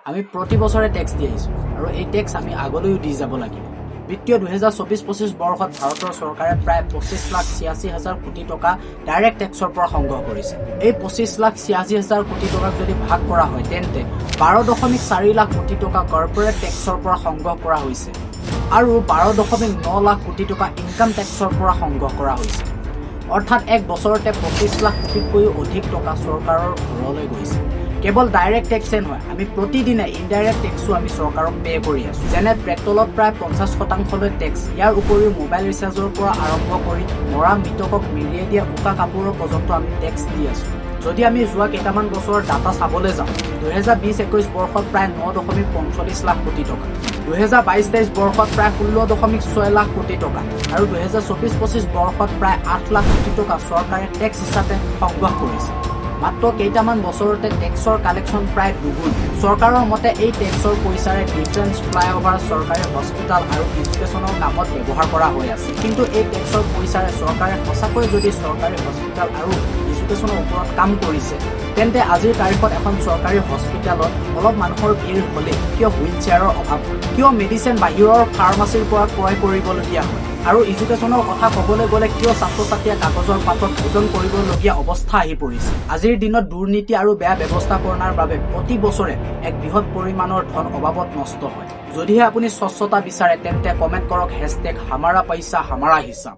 আমি প্ৰতি বছৰে টেক্স দি আহিছোঁ আৰু এই টেক্স আমি আগলৈও দি যাব লাগিব। বিত্তীয় 2024-25 বৰ্ষত ভাৰতৰ চৰকাৰে প্ৰায় 25,86,000 কোটি টকা ডাইৰেক্ট টেক্সৰ পৰা সংগ্ৰহ কৰিছে। এই 25,86,000 কোটি টকাক যদি ভাগ কৰা হয় তেন্তে 12.4 লাখ কোটি টকা কৰ্পৰেট টেক্সৰ পৰা সংগ্ৰহ কৰা হৈছে আৰু 12.9 লাখ কোটি টকা ইনকাম টেক্সৰ পৰা সংগ্ৰহ কৰা হৈছে। অৰ্থাৎ এক বছৰতে 25 লাখ কোটিতকৈও অধিক টকা চৰকাৰৰ ঘৰলৈ গৈছে। কেৱল ডাইৰেক্ট টেক্সে নহয়, আমি প্ৰতিদিনে ইনডাইৰেক্ট টেক্সো আমি চৰকাৰক পে কৰি আছো। যেনে পেট্ৰলত প্ৰায় 50% টেক্স, ইয়াৰ উপৰিও মোবাইল ৰিচাৰ্জৰ পৰা আৰম্ভ কৰি মৰা মৃতকক মেৰিয়াই দিয়া উকা কাপোৰৰ পৰ্যন্ত আমি টেক্স দি আছো। যদি আমি যোৱা কেইটামান বছৰৰ ডাটা চাবলৈ যাওঁ, 2020-21 বৰ্ষত প্ৰায় 9.45 লাখ কোটি টকা, 2022-23 বৰ্ষত প্ৰায় 16.6 লাখ কোটি টকা আৰু 2024-25 বৰ্ষত প্ৰায় 8 লাখ কোটি টকা চৰকাৰে টেক্স হিচাপে সংগ্ৰহ কৰিছে। মাত্ৰ কেইটামান বছৰতে টেক্সৰ কালেকশ্যন প্ৰায় দুগুণ। চৰকাৰৰ মতে এই টেক্সৰ পইচাৰে ডিফেন্স, ফ্লাইঅভাৰ, চৰকাৰী হস্পিটেল আৰু এডুকেশ্যনৰ কামত ব্যৱহাৰ কৰা হৈ আছে। কিন্তু এই টেক্সৰ পইচাৰে চৰকাৰে সঁচাকৈ যদি চৰকাৰী হস্পিটেল আৰু এডুকেশ্যনৰ ওপৰত কাম কৰিছে, তেন্তে আজিৰ তাৰিখত এখন চৰকাৰী হস্পিটেলত অলপ মানুহৰ ভিৰ হ'লে কিয় হুইল চেয়াৰৰ অভাৱ হয়, কিয় মেডিচিন বাহিৰৰ ফাৰ্মাচীৰ পৰা ক্ৰয় কৰিবলগীয়া হয়, আৰু এডুকেশ্যনৰ কথা ক'বলৈ গ'লে কিয় ছাত্ৰ-ছাত্ৰীয়ে কাগজৰ পাতত ভোজন কৰিবলগীয়া অৱস্থা আহি পৰিছে। আজিৰ দিনত দুৰ্নীতি আৰু বেয়া ব্যৱস্থাপনাৰ বাবে প্ৰতি বছৰে এক বৃহৎ পৰিমাণৰ ধন অবাবত নষ্ট হয়। যদিহে আপুনি স্বচ্ছতা বিচাৰে তেন্তে কমেণ্ট কৰক #হামাৰা পইচা হামাৰা হিচাপ।